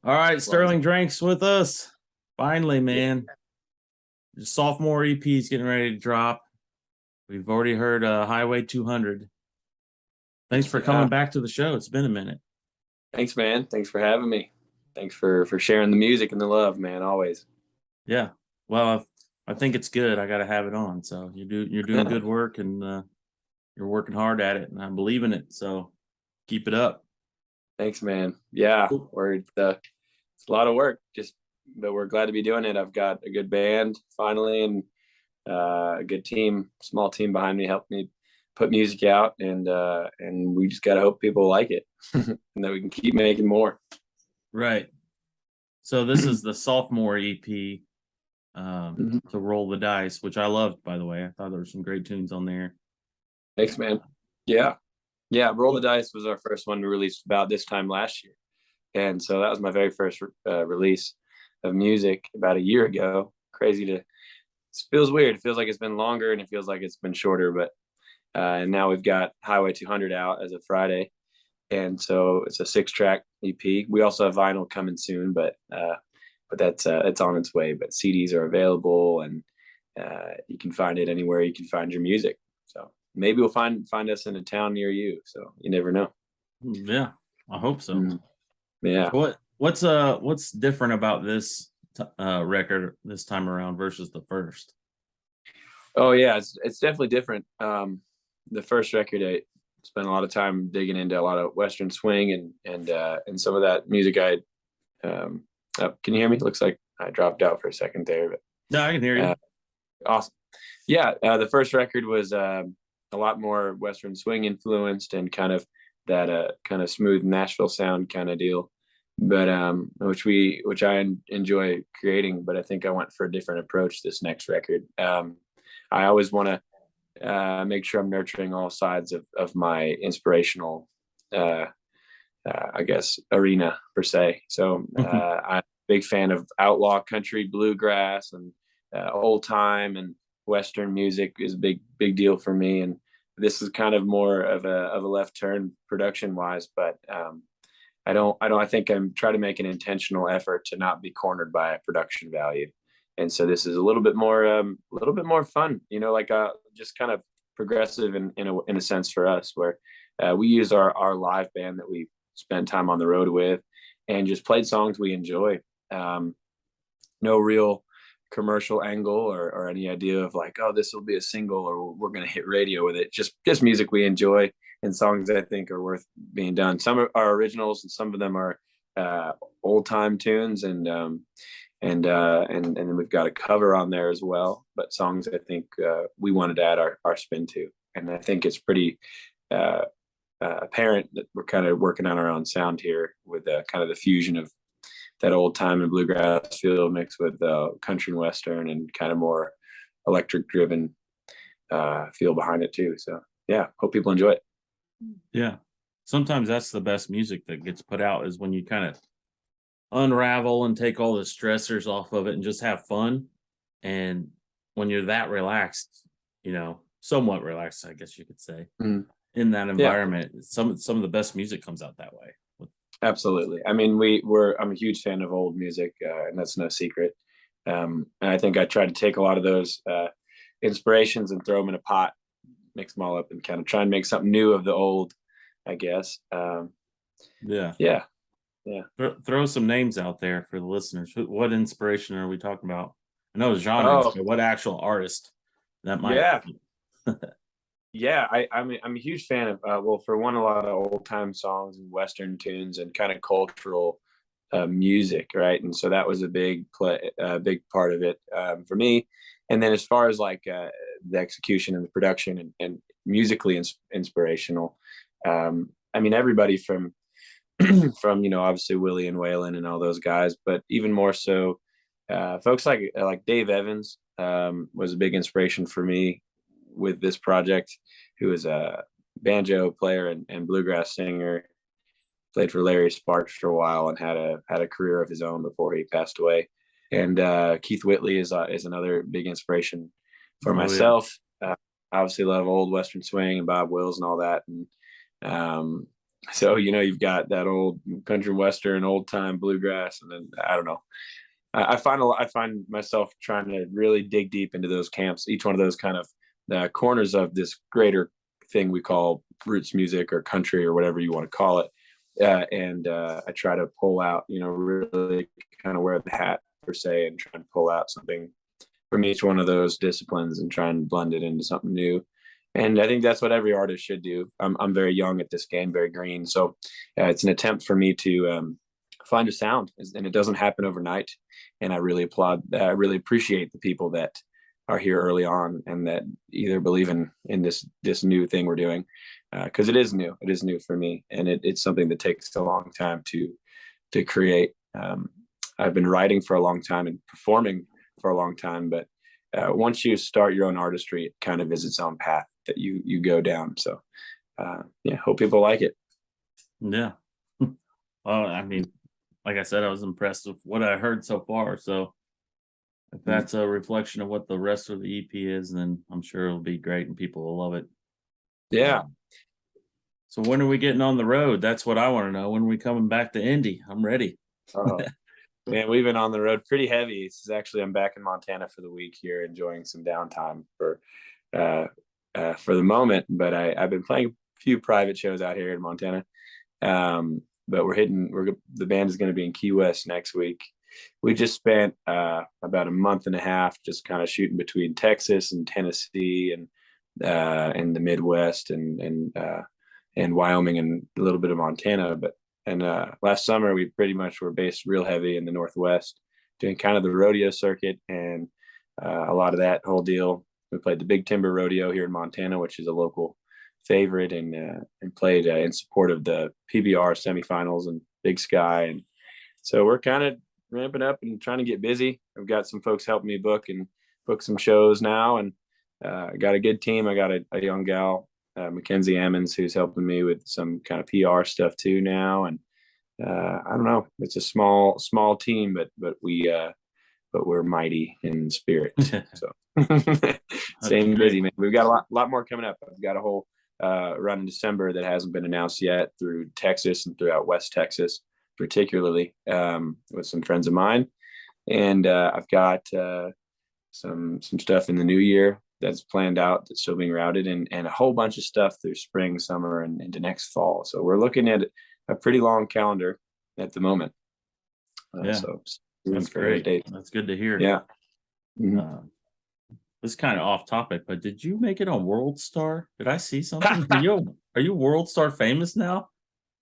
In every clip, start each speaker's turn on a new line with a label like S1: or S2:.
S1: All right,
S2: Well,
S1: Sterling Drinks with us. Finally,
S2: yeah,
S1: man. The sophomore EP is getting ready to drop. We've already heard Highway 200. Thanks for
S2: yeah.
S1: coming back to the show. It's been a minute.
S2: Thanks, man. Thanks for having me. Thanks for sharing the music and the love, man. Always.
S1: Yeah. Well, I think it's good. I got to have it on. So you're doing good work and you're working hard at it, and I believe in it. So keep it up.
S2: Thanks, man. Yeah,
S1: Cool.
S2: we're it's a lot of work. But we're glad to be doing it. I've got a good band finally, and a good team, small team behind me, helped me put music out, and we just gotta hope people like it, and that we can keep making more.
S1: Right. So this is the sophomore EP,
S2: Mhm.
S1: to Roll the Dice, which I loved, by the way. I thought there were some great tunes on there.
S2: Thanks, man. Yeah, yeah. Roll the Dice was our first one to release about this time last year. And so that was my very first release of music about a year ago. Crazy to, it feels weird. It feels like it's been longer and it feels like it's been shorter, but and now we've got Highway 200 out as of Friday. And so it's a 6-track EP. We also have vinyl coming soon, but that's it's on its way. But CDs are available, and you can find it anywhere you can find your music. So maybe we'll find us in a town near you. So you never know.
S1: Yeah, I hope so.
S2: Mm, yeah.
S1: What's different about this record this time around versus the first?
S2: Oh yeah, it's definitely different. The first record, I spent a lot of time digging into a lot of Western swing and some of that music. Can you hear me? Looks like I dropped out for a second there,
S1: No, I can hear
S2: but
S1: you.
S2: awesome. Yeah, the first record was a lot more Western swing influenced and kind of that kind of smooth Nashville sound kind of deal. But which I enjoy creating, but I think I went for a different approach this next record. I always want to make sure I'm nurturing all sides of my inspirational, uh, I guess, arena per se. So I'm a big fan of outlaw country, bluegrass, and old time and Western music is a big deal for me. And this is kind of more of a left turn production wise, but I think I'm trying to make an intentional effort to not be cornered by a production value. And so this is a little bit more fun, like just kind of progressive in a sense for us, where we use our live band that we spent time on the road with, and just played songs we enjoy. Um, no real commercial angle or any idea of like, oh, this will be a single or we're going to hit radio with it. Just music we enjoy and songs that I think are worth being done. Some are originals and some of them are old time tunes, and then we've got a cover on there as well. But songs I think we wanted to add our spin to, and I think it's pretty uh, apparent that we're kind of working on our own sound here with kind of the fusion of that old time and bluegrass feel mixed with country and western and kind of more electric driven feel behind it too. So yeah, hope people enjoy it.
S1: Yeah. Sometimes that's the best music that gets put out is when you kind of unravel and take all the stressors off of it and just have fun. And when you're that relaxed, somewhat relaxed, I guess you could say,
S2: Mm.
S1: in that
S2: Yeah,
S1: environment, some of the best music comes out that way.
S2: absolutely. I mean, I'm a huge fan of old music, and that's no secret. And I think I tried to take a lot of those inspirations and throw them in a pot, mix them all up, and kind of try and make something new of the old, I guess.
S1: Yeah.
S2: Yeah, yeah.
S1: Throw some names out there for the listeners. What inspiration are we talking about? I know genres,
S2: Oh,
S1: but what actual artist that might?
S2: yeah, yeah. I'm a huge fan of well, for one, a lot of old time songs and Western tunes and kind of cultural music, right? And so that was a big part of it for me. And then as far as like the execution and the production and musically inspirational, I mean everybody from from obviously Willie and Waylon and all those guys, but even more so, folks like Dave Evans was a big inspiration for me with this project, who is a banjo player and bluegrass singer. Played for Larry Sparks for a while and had a career of his own before he passed away. And Keith Whitley is another big inspiration for
S1: Oh yeah.
S2: myself. Obviously, love old Western swing and Bob Wills and all that. And So, you've got that old country western, old time bluegrass, and then I don't know. I find myself trying to really dig deep into those camps, each one of those kind of corners of this greater thing we call roots music or country or whatever you want to call it. And I try to pull out, really kind of wear the hat per se, and try and pull out something from each one of those disciplines and try and blend it into something new. And I think that's what every artist should do. I'm very young at this game, very green. So it's an attempt for me to find a sound, and it doesn't happen overnight. And I really really appreciate the people that are here early on and that either believe in this new thing we're doing, because it is new. It is new for me, and it's something that takes a long time to create. I've been writing for a long time and performing for a long time, but once you start your own artistry, it kind of is its own path that you go down. So yeah, hope people like it.
S1: Yeah. I mean, like I said, I was impressed with what I heard so far. So if that's a reflection of what the rest of the EP is, then I'm sure it'll be great and people will love it.
S2: Yeah.
S1: So when are we getting on the road? That's what I want to know. When are we coming back to Indy? I'm ready.
S2: Man, we've been on the road pretty heavy. This is actually, I'm back in Montana for the week here, enjoying some downtime for the moment. But I've been playing a few private shows out here in Montana. But the band is going to be in Key West next week. We just spent about a month and a half just kind of shooting between Texas and Tennessee and the Midwest and Wyoming and a little bit of Montana. And last summer we pretty much were based real heavy in the Northwest, doing kind of the rodeo circuit and a lot of that whole deal. We played the Big Timber Rodeo here in Montana, which is a local favorite, and played in support of the PBR semifinals and Big Sky. And so we're kind of ramping up and trying to get busy. I've got some folks helping me book some shows now, and I got a good team. I got a young gal, Mackenzie Ammons, who's helping me with some kind of PR stuff too now. And I don't know, it's a small team, but we're mighty in spirit. So staying busy, man. We've got a lot more coming up. I've got a whole run in December that hasn't been announced yet through Texas and throughout West Texas, particularly with some friends of mine. And I've got some stuff in the new year that's planned out, that's still being routed, and a whole bunch of stuff through spring, summer, and into next fall. So we're looking at a pretty long calendar at the moment.
S1: Yeah,
S2: so
S1: that's great. That's good to hear.
S2: Yeah.
S1: Mm-hmm. This is kind of off topic, but did you make it on World Star? Did I see something? Are you World Star famous now?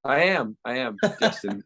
S2: I am, Justin.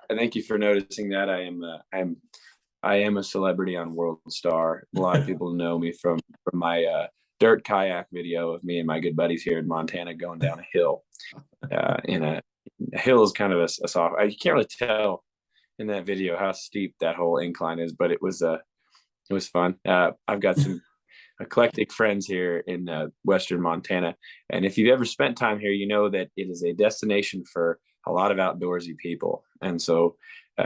S2: Thank you for noticing that. I am a celebrity on World Star. A lot of people know me from my dirt kayak video of me and my good buddies here in Montana going down a hill. In a hill is kind of a soft. You can't really tell in that video how steep that whole incline is, but it was fun. I've got some eclectic friends here in Western Montana, and if you've ever spent time here, you know that it is a destination for a lot of outdoorsy people. And so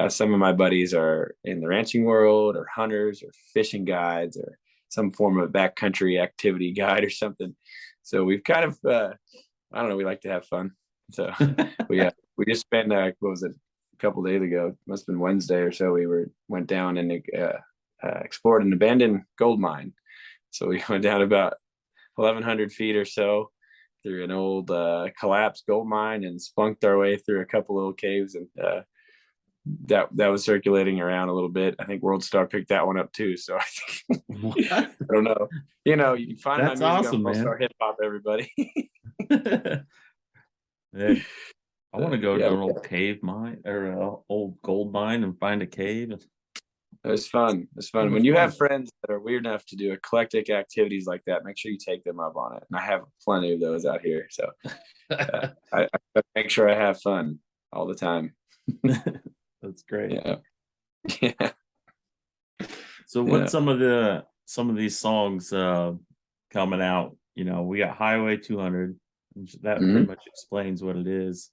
S2: some of my buddies are in the ranching world, or hunters, or fishing guides, or some form of backcountry activity guide or something. So we've kind of I don't know, we like to have fun. So we just spent what was it, a couple days ago, must have been Wednesday or so, we went down and explored an abandoned gold mine. So we went down about 1,100 feet or so through an old collapsed gold mine and spunked our way through a couple little caves, and that was circulating around a little bit. I think World Star picked that one up too. So I think I don't know. You can find
S1: that's
S2: my music
S1: awesome,
S2: on World
S1: man.
S2: Star Hip Hop, everybody.
S1: Yeah. I want to go to an old cave mine or an old gold mine and find a cave.
S2: It was fun. When you have friends that are weird enough to do eclectic activities like that, make sure you take them up on it. And I have plenty of those out here. So I make sure I have fun all the time.
S1: That's great.
S2: Yeah.
S1: So what's some of these songs coming out? We got Highway 200. That pretty much explains what it is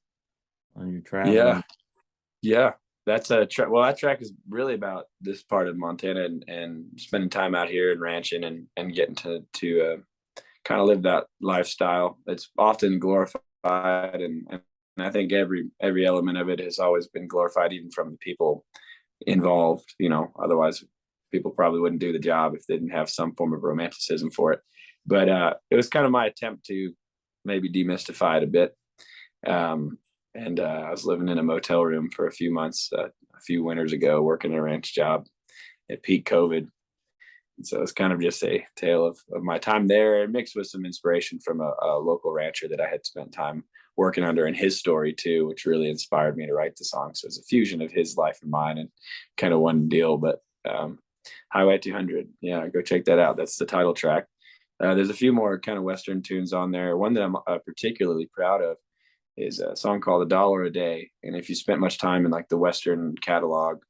S1: on your travel.
S2: Yeah. That's a track. Well, that track is really about this part of Montana and spending time out here and ranching and getting to kind of live that lifestyle. It's often glorified and I think every element of it has always been glorified, even from the people involved. Otherwise people probably wouldn't do the job if they didn't have some form of romanticism for it. But it was kind of my attempt to maybe demystify it a bit. And I was living in a motel room for a few months, a few winters ago, working a ranch job at peak COVID. And so it's kind of just a tale of my time there, mixed with some inspiration from a local rancher that I had spent time working under, and his story too, which really inspired me to write the song. So it's a fusion of his life and mine, and kind of one deal. But Highway 200, yeah, go check that out. That's the title track. There's a few more kind of Western tunes on there. One that I'm particularly proud of is a song called $1 a Day. And if you spent much time in like the Western catalog,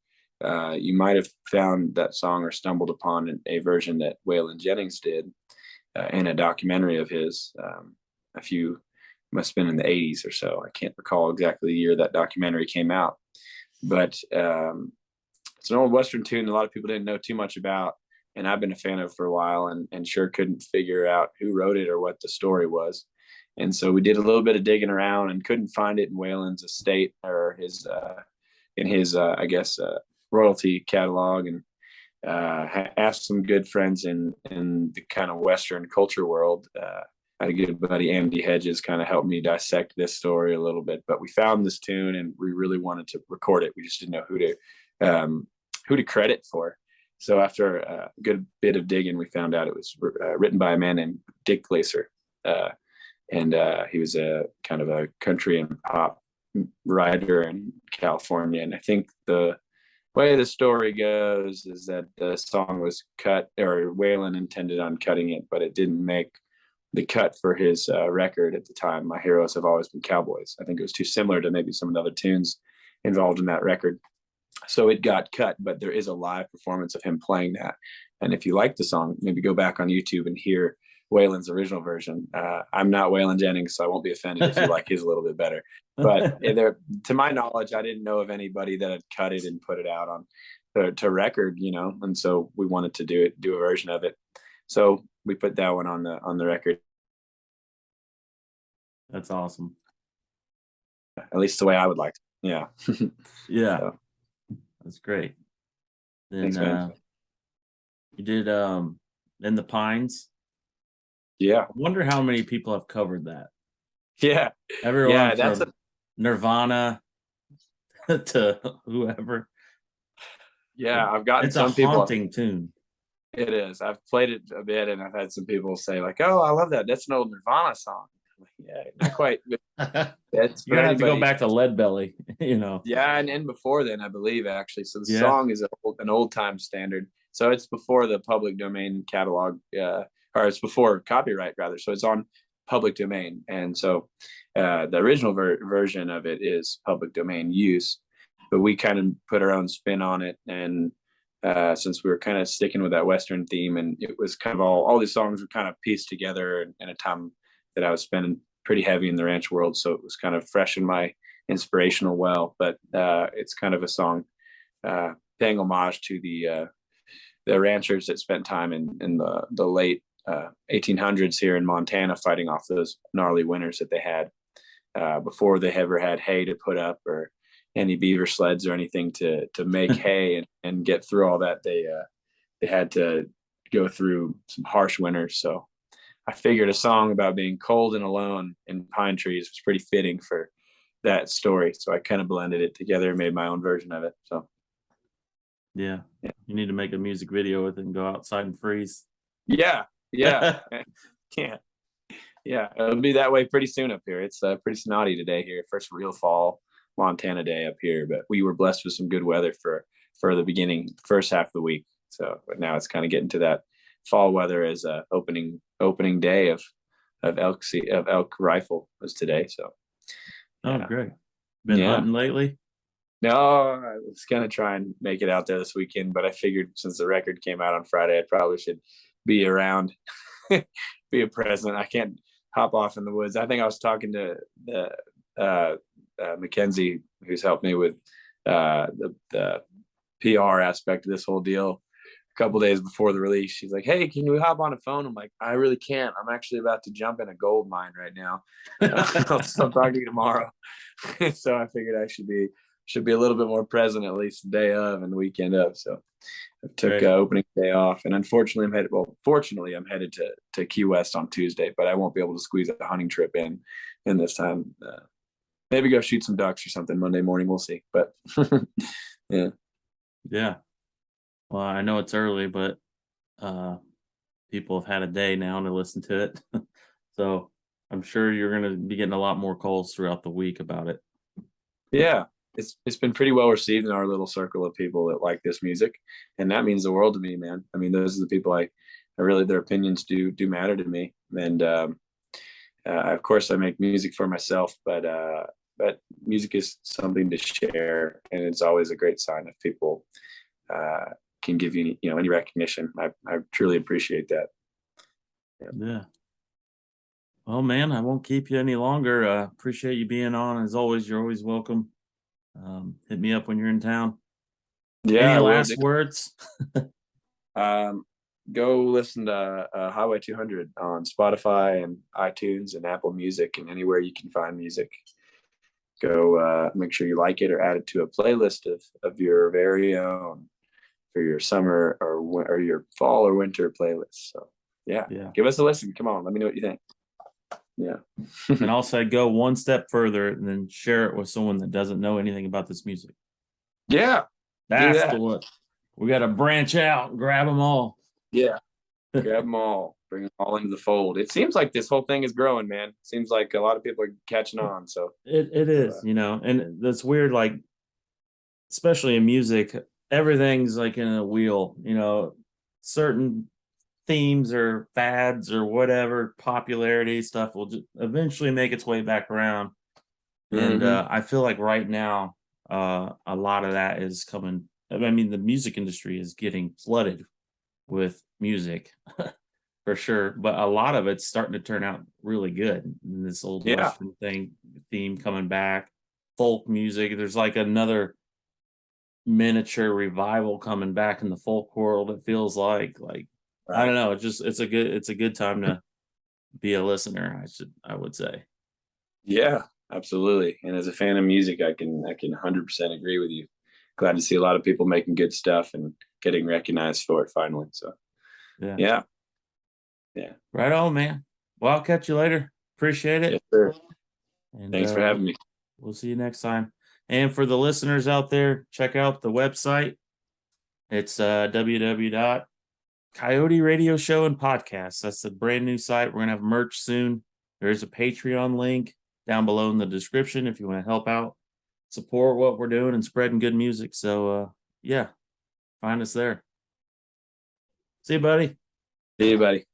S2: you might have found that song or stumbled upon a version that Waylon Jennings did in a documentary of his. Must have been in the 80s or so. I can't recall exactly the year that documentary came out, but it's an old Western tune a lot of people didn't know too much about, and I've been a fan of for a while, and sure couldn't figure out who wrote it or what the story was. And so we did a little bit of digging around and couldn't find it in Waylon's estate or his I guess royalty catalog, and asked some good friends in the kind of Western culture world. I had a good buddy, Andy Hedges, kind of helped me dissect this story a little bit. But we found this tune and we really wanted to record it. We just didn't know who to credit for. So after a good bit of digging, we found out it was written by a man named Dick Glaser. And he was a kind of a country and pop writer in California. And I think the way the story goes is that the song was cut, or Waylon intended on cutting it, but it didn't make the cut for his record at the time. My Heroes Have Always Been Cowboys. I think it was too similar to maybe some of the other tunes involved in that record. So it got cut, but there is a live performance of him playing that. And if you like the song, maybe go back on YouTube and hear Waylon's original version. I'm not Waylon Jennings, so I won't be offended if you like his a little bit better. But to my knowledge, I didn't know of anybody that had cut it and put it out on to record, and so we wanted to do a version of it. So we put that one on the record.
S1: That's awesome.
S2: At least the way I would like to. Yeah.
S1: Yeah.
S2: So,
S1: that's great. Then
S2: thanks, man.
S1: You did In the Pines.
S2: Yeah.
S1: I wonder how many people have covered that.
S2: Yeah.
S1: Everyone
S2: Yeah,
S1: from Nirvana to whoever.
S2: Yeah, I've gotten
S1: it's
S2: some
S1: a
S2: people.
S1: Haunting tune.
S2: It is. I've played it a bit, and I've had some people say like, "Oh, I love that. That's an old Nirvana song." Yeah, not quite. That's
S1: You're gonna have to go back to Leadbelly,
S2: Yeah, and before then, I believe actually. So the song is an old time standard. So it's before the public domain catalog, or it's before copyright rather. So it's on public domain, and so the original version of it is public domain use, but we kind of put our own spin on it. And since we were kind of sticking with that Western theme, and it was kind of all these songs were kind of pieced together in a time that I was spending pretty heavy in the ranch world. So it was kind of fresh in my inspirational well, but it's kind of a song paying homage to the ranchers that spent time in the late 1800s here in Montana, fighting off those gnarly winters that they had before they ever had hay to put up or any beaver sleds or anything to make hay and get through all that. They had to go through some harsh winters. So I figured a song about being cold and alone in pine trees was pretty fitting for that story. So I kind of blended it together and made my own version of it. So
S1: yeah. You need to make a music video with it and go outside and freeze.
S2: Yeah. Yeah. It'll be that way pretty soon up here. It's pretty snotty today here. First real fall Montana day up here, but we were blessed with some good weather for the first half of the week. So but now it's kind of getting to that fall weather as opening day of elk rifle was today. So
S1: great. Been hunting lately?
S2: No, I was gonna try and make it out there this weekend, but I figured since the record came out on Friday, I probably should be around, be a present. I can't hop off in the woods. I think I was talking to the Mackenzie, who's helped me with the PR aspect of this whole deal, a couple days before the release. She's like, "Hey, can we hop on a phone?" I'm like, "I really can't. I'm actually about to jump in a gold mine right now. I'll talk to you tomorrow." So I figured I should be a little bit more present at least the day of and the weekend of. So I took
S1: Right.
S2: opening day off, and unfortunately, I'm headed. Well, fortunately, I'm headed to Key West on Tuesday, but I won't be able to squeeze a hunting trip in this time. Maybe go shoot some ducks or something Monday morning. We'll see. But yeah.
S1: Yeah. Well, I know it's early, but people have had a day now to listen to it. So I'm sure you're going to be getting a lot more calls throughout the week about it.
S2: Yeah, it's been pretty well received in our little circle of people that like this music, and that means the world to me, man. I mean, those are the people I really, their opinions do matter to me, and of course I make music for myself, but music is something to share, and it's always a great sign if people uh, can give you any recognition. I truly appreciate that.
S1: Yeah. Well, man, I won't keep you any longer. Appreciate you being on. As always, you're always welcome. Hit me up when you're in town.
S2: Yeah,
S1: Any
S2: I will do.
S1: last words?
S2: Um, Go listen to Highway 200 on Spotify and iTunes and Apple Music and anywhere you can find music. Go make sure you like it or add it to a playlist of your very own for your summer or your fall or winter playlist. So yeah,
S1: Yeah.
S2: give us a listen. Come on, let me know what you think. Yeah.
S1: And also, I'd go one step further and then share it with someone that doesn't know anything about this music.
S2: Yeah,
S1: That's
S2: that.
S1: the what we got to branch out and grab them all.
S2: Yeah, grab them all, bring them all into the fold. It seems like this whole thing is growing, man. Seems like a lot of people are catching on. So
S1: It is, and that's weird. Like, especially in music, everything's like in a wheel. Certain themes or fads or whatever popularity stuff will just eventually make its way back around. And
S2: mhm.
S1: I feel like right now, a lot of that is coming. I mean, the music industry is getting flooded with music for sure, but a lot of it's starting to turn out really good. And this old
S2: Yeah,
S1: Western theme coming back, folk music. There's like another miniature revival coming back in the folk world. It feels like I
S2: right.
S1: don't know. It's a good time to be a listener. I would say.
S2: Yeah, absolutely. And as a fan of music, I can 100% agree with you. Glad to see a lot of people making good stuff and getting recognized for it finally. So
S1: Yeah.
S2: yeah, yeah,
S1: Right on, man. Well, I'll catch you later. Appreciate it.
S2: yes, sir.
S1: And
S2: Thanks for having me.
S1: we'll see you next time. And for the listeners out there, check out the website. It's www.coyote radio show and podcast. That's a brand new site. We're going to have merch soon. There's a Patreon link down below in the description if you want to help out, support what we're doing and spreading good music. So, yeah, find us there. See you, buddy.
S2: See you, buddy.